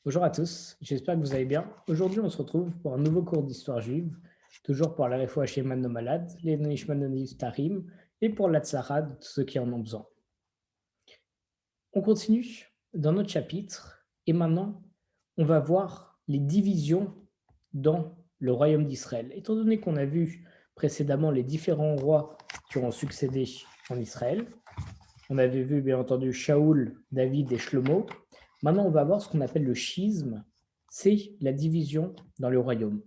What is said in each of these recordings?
Bonjour à tous, j'espère que vous allez bien. Aujourd'hui, on se retrouve pour un nouveau cours d'histoire juive, toujours pour la Refoua Shleima de nos malades, les Nishma de nos Niftarim, et pour la Tzara de tous ceux qui en ont besoin. On continue dans notre chapitre, et maintenant, on va voir les divisions dans le royaume d'Israël. Étant donné qu'on a vu précédemment les différents rois qui ont succédé en Israël, on avait vu bien entendu Shaoul, David et Shlomo. Maintenant, on va voir ce qu'on appelle le schisme, c'est la division dans le royaume.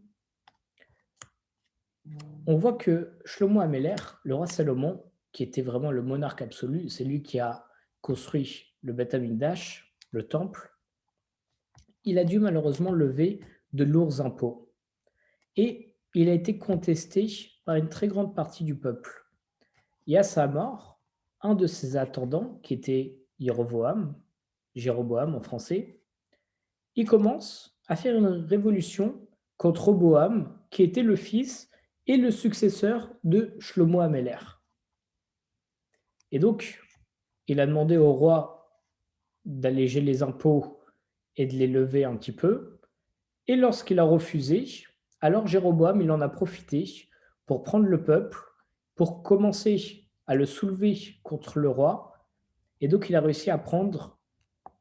On voit que Shlomo Améler, le roi Salomon, qui était vraiment le monarque absolu, c'est lui qui a construit le Beth Amikdash, le temple, il a dû malheureusement lever de lourds impôts. Et il a été contesté par une très grande partie du peuple. Et à sa mort, un de ses attendants, qui était Jéroboam en français, il commence à faire une révolution contre Roboam, qui était le fils et le successeur de Shlomo Améler. Et donc, il a demandé au roi d'alléger les impôts et de les lever un petit peu. Et lorsqu'il a refusé, alors Jéroboam, il en a profité pour prendre le peuple, pour commencer à le soulever contre le roi. Et donc, il a réussi à prendre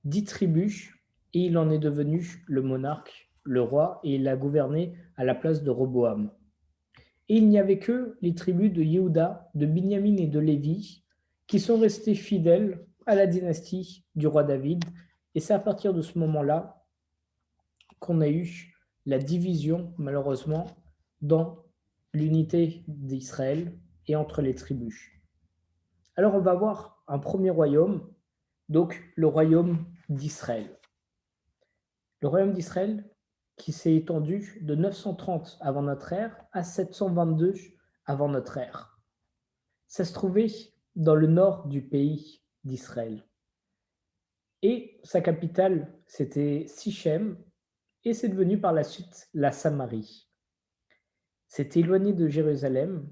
10 tribus et il en est devenu le monarque, le roi, et il a gouverné à la place de Roboam. Et il n'y avait que les tribus de Yehuda, de Binyamin et de Lévi qui sont restés fidèles à la dynastie du roi David. Et c'est à partir de ce moment-là qu'on a eu la division, malheureusement, dans l'unité d'Israël et entre les tribus. Alors on va voir un premier royaume, donc le royaume d'Israël. Le royaume d'Israël qui s'est étendu de 930 avant notre ère à 722 avant notre ère. Ça se trouvait dans le nord du pays d'Israël. Et sa capitale, c'était Sichem, et c'est devenu par la suite la Samarie. C'était éloigné de Jérusalem,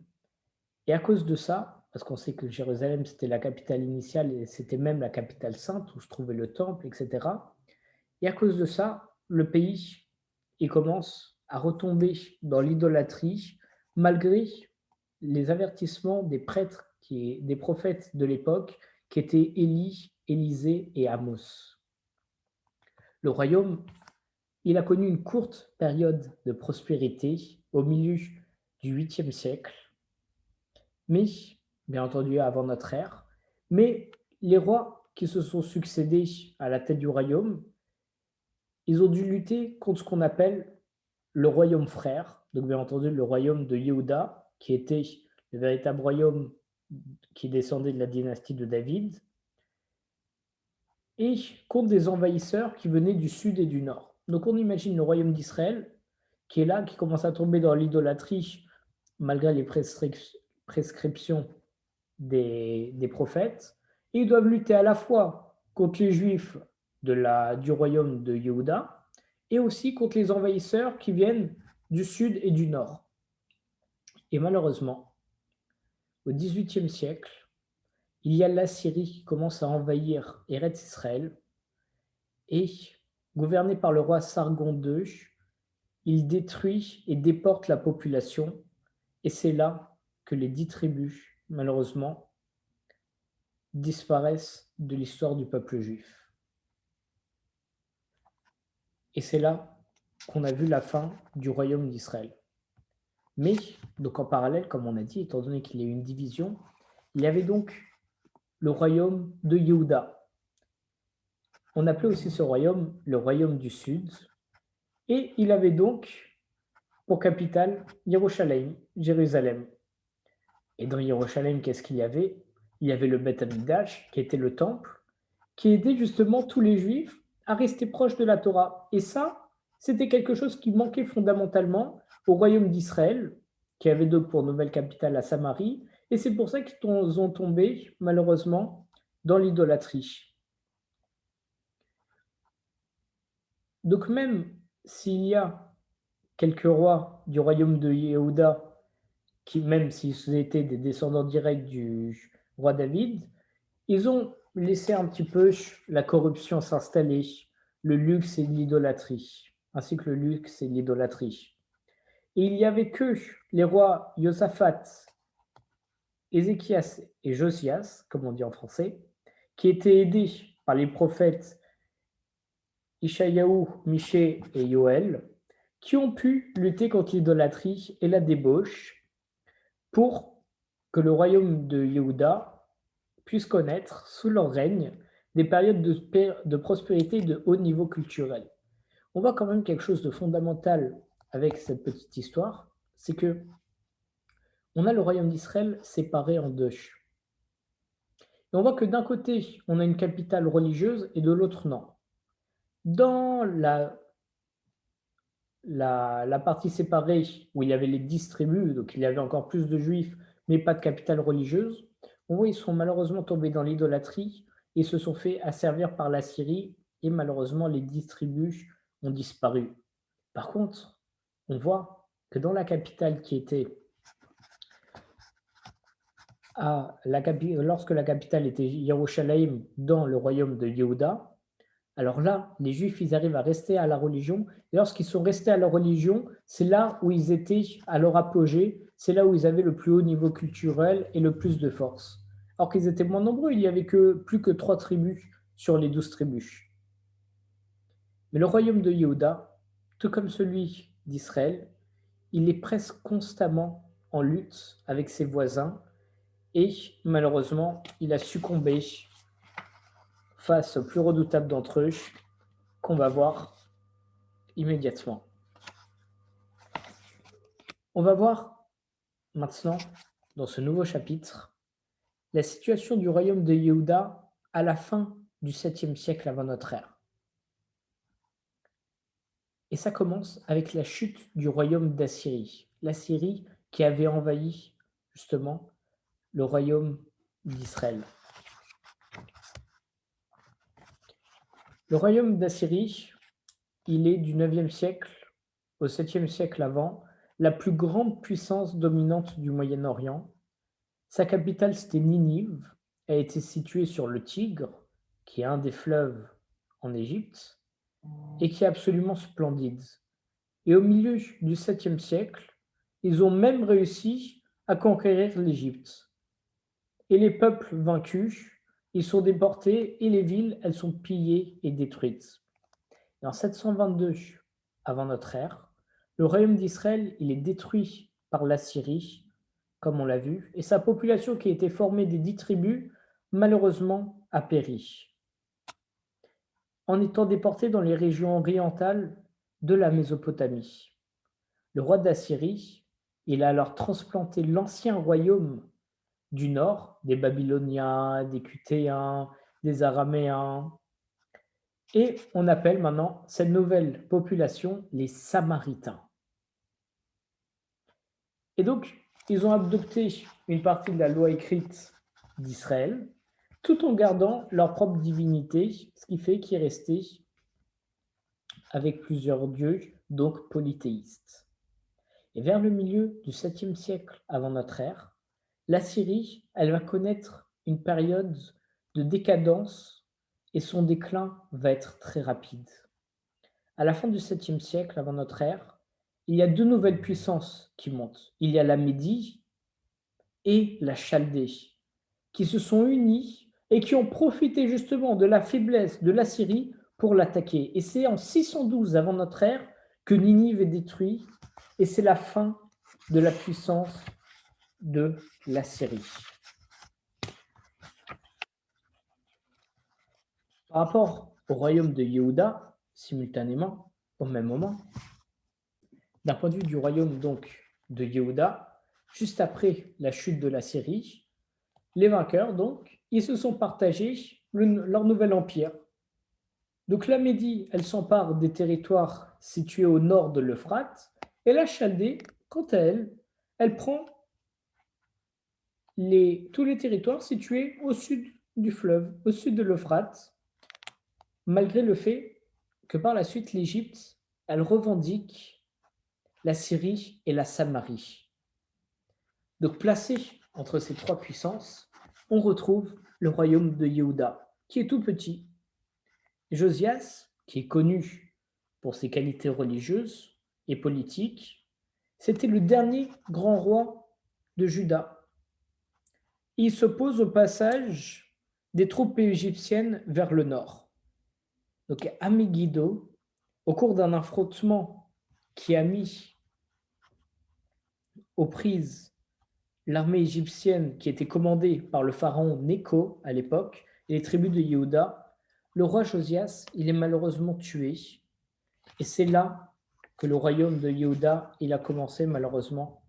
et à cause de ça, parce qu'on sait que Jérusalem c'était la capitale initiale et c'était même la capitale sainte où se trouvait le temple, etc. Et à cause de ça, le pays il commence à retomber dans l'idolâtrie malgré les avertissements des prêtres, des prophètes de l'époque qui étaient Élie, Élisée et Amos. Le royaume, il a connu une courte période de prospérité au milieu du 8e siècle, mais bien entendu avant notre ère, mais les rois qui se sont succédés à la tête du royaume, ils ont dû lutter contre ce qu'on appelle le royaume frère, donc bien entendu le royaume de Yehuda, qui était le véritable royaume qui descendait de la dynastie de David, et contre des envahisseurs qui venaient du sud et du nord. Donc on imagine le royaume d'Israël qui est là, qui commence à tomber dans l'idolâtrie malgré les prescriptions des prophètes, et ils doivent lutter à la fois contre les juifs du royaume de Yehuda et aussi contre les envahisseurs qui viennent du sud et du nord. Et malheureusement, au XVIIIe siècle, il y a l'Assyrie qui commence à envahir Eretz Israël et, gouverné par le roi Sargon II, il détruit et déporte la population. Et c'est là que les 10 tribus, malheureusement, disparaissent de l'histoire du peuple juif. Et c'est là qu'on a vu la fin du royaume d'Israël. Mais, donc en parallèle, comme on a dit, étant donné qu'il y a eu une division, il y avait donc le royaume de Yehuda. On appelait aussi ce royaume le royaume du Sud. Et il avait donc pour capitale Jérusalem. Et dans Jérusalem, qu'est-ce qu'il y avait? Il y avait le Beth Amikdash, qui était le temple, qui aidait justement tous les juifs à rester proches de la Torah. Et ça, c'était quelque chose qui manquait fondamentalement au royaume d'Israël, qui avait donc pour nouvelle capitale la Samarie. Et c'est pour ça qu'ils ont tombé, malheureusement, dans l'idolâtrie. Donc même s'il y a quelques rois du royaume de Yehuda, qui même s'ils étaient des descendants directs du roi David, ils ont laissé un petit peu la corruption s'installer, le luxe et l'idolâtrie, ainsi que le luxe et l'idolâtrie. Et il n'y avait que les rois Josaphat, Ézéchias et Josias, comme on dit en français, qui étaient aidés par les prophètes Ishayahu, Michée et Yoël, qui ont pu lutter contre l'idolâtrie et la débauche pour que le royaume de Yehuda puisse connaître, sous leur règne, des périodes de prospérité et de haut niveau culturel. On voit quand même quelque chose de fondamental avec cette petite histoire, c'est que on a le royaume d'Israël séparé en deux. Et on voit que d'un côté, on a une capitale religieuse et de l'autre, non. Dans la partie séparée où il y avait les 10 tribus, donc il y avait encore plus de juifs, mais pas de capitale religieuse, on voit qu'ils sont malheureusement tombés dans l'idolâtrie et se sont fait asservir par la Syrie, et malheureusement les 10 tribus ont disparu. Par contre, on voit que dans la capitale qui était lorsque la capitale était Yerushalayim dans le royaume de Yehuda, alors là, les Juifs, ils arrivent à rester à la religion. Et lorsqu'ils sont restés à la religion, c'est là où ils étaient à leur apogée, c'est là où ils avaient le plus haut niveau culturel et le plus de force. Alors qu'ils étaient moins nombreux, il n'y avait plus que 3 tribus sur les 12 tribus. Mais le royaume de Yehuda, tout comme celui d'Israël, il est presque constamment en lutte avec ses voisins et malheureusement, il a succombé face au plus redoutable d'entre eux qu'on va voir immédiatement. On va voir maintenant, dans ce nouveau chapitre, la situation du royaume de Yehuda à la fin du 7e siècle avant notre ère. Et ça commence avec la chute du royaume d'Assyrie. L'Assyrie qui avait envahi justement le royaume d'Israël. Le royaume d'Assyrie, il est du 9e siècle au 7e siècle avant, la plus grande puissance dominante du Moyen-Orient. Sa capitale, c'était Ninive, elle était située sur le Tigre, qui est un des fleuves en Égypte, et qui est absolument splendide. Et au milieu du 7e siècle, ils ont même réussi à conquérir l'Égypte. Et les peuples vaincus, ils sont déportés et les villes, elles sont pillées et détruites. Et en 722 avant notre ère, le royaume d'Israël, il est détruit par l'Assyrie, comme on l'a vu, et sa population qui était formée des 10 tribus, malheureusement, a péri, en étant déporté dans les régions orientales de la Mésopotamie. Le roi d'Assyrie, il a alors transplanté l'ancien royaume du nord, des Babyloniens, des Cutéens, des Araméens, et on appelle maintenant cette nouvelle population les Samaritains. Et donc, ils ont adopté une partie de la loi écrite d'Israël, tout en gardant leur propre divinité, ce qui fait qu'ils restaient avec plusieurs dieux, donc polythéistes. Et vers le milieu du 7e siècle avant notre ère, la Syrie, elle va connaître une période de décadence et son déclin va être très rapide. À la fin du 7e siècle avant notre ère, il y a 2 nouvelles puissances qui montent. Il y a la Médie et la Chaldée, qui se sont unies et qui ont profité justement de la faiblesse de la Syrie pour l'attaquer. Et c'est en 612 avant notre ère que Ninive est détruit, et c'est la fin de la puissance de la Syrie. Par rapport au royaume de Yehuda, simultanément, au même moment, d'un point de vue du royaume donc de Yehuda, juste après la chute de la Syrie, les vainqueurs, donc, ils se sont partagés leur nouvel empire. Donc la Médie, elle s'empare des territoires situés au nord de l'Euphrate, et la Chaldée, quant à elle, elle prend tous les territoires situés au sud du fleuve, au sud de l'Euphrate, malgré le fait que par la suite, l'Égypte, elle revendique la Syrie et la Samarie. Donc placé entre ces 3 puissances, on retrouve le royaume de Yehuda, qui est tout petit. Josias, qui est connu pour ses qualités religieuses et politiques, c'était le dernier grand roi de Juda. Il s'oppose au passage des troupes égyptiennes vers le nord. Donc à Megiddo, au cours d'un affrontement qui a mis aux prises l'armée égyptienne qui était commandée par le pharaon Nécho à l'époque et les tribus de Yehuda, le roi Josias, il est malheureusement tué. Et c'est là que le royaume de Yehuda, il a commencé malheureusement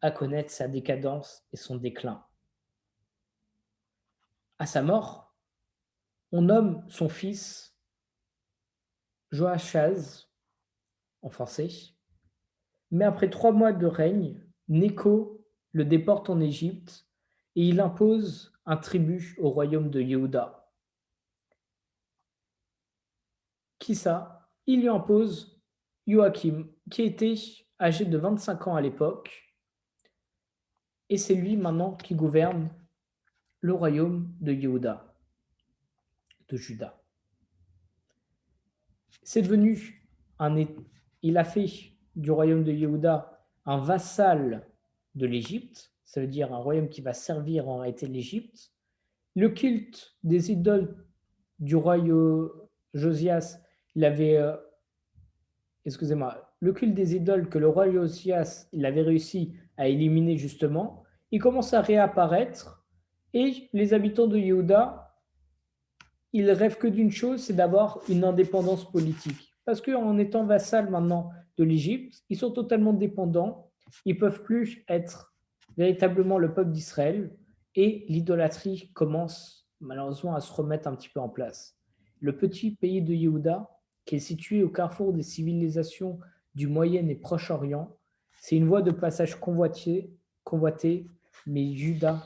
à connaître sa décadence et son déclin. À sa mort, on nomme son fils Joachaz, en français, mais après 3 mois de règne, Nécho le déporte en Égypte et il impose un tribut au royaume de Yehuda. Qui ça? Il lui impose Joachim, qui était âgé de 25 ans à l'époque, et c'est lui maintenant qui gouverne le royaume de Yehuda, de Juda. C'est devenu il a fait du royaume de Yehuda un vassal de l'Égypte, ça veut dire un royaume qui va servir en réalité l'Égypte. Le culte des idoles du roi Josias, il avait, le culte des idoles que le roi Josias il avait réussi à éliminer justement, il commence à réapparaître et les habitants de Yehuda, ils rêvent que d'une chose, c'est d'avoir une indépendance politique. Parce qu'en étant vassal maintenant de l'Égypte, ils sont totalement dépendants, ils ne peuvent plus être véritablement le peuple d'Israël et l'idolâtrie commence malheureusement à se remettre un petit peu en place. Le petit pays de Yehuda, qui est situé au carrefour des civilisations du Moyen et Proche-Orient, c'est une voie de passage convoitée, mais Juda,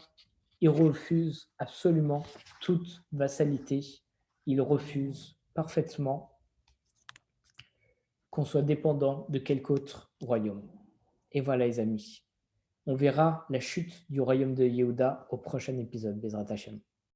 il refuse absolument toute vassalité. Il refuse parfaitement qu'on soit dépendant de quelque autre royaume. Et voilà les amis, on verra la chute du royaume de Yehuda au prochain épisode, Bezrat Hashem.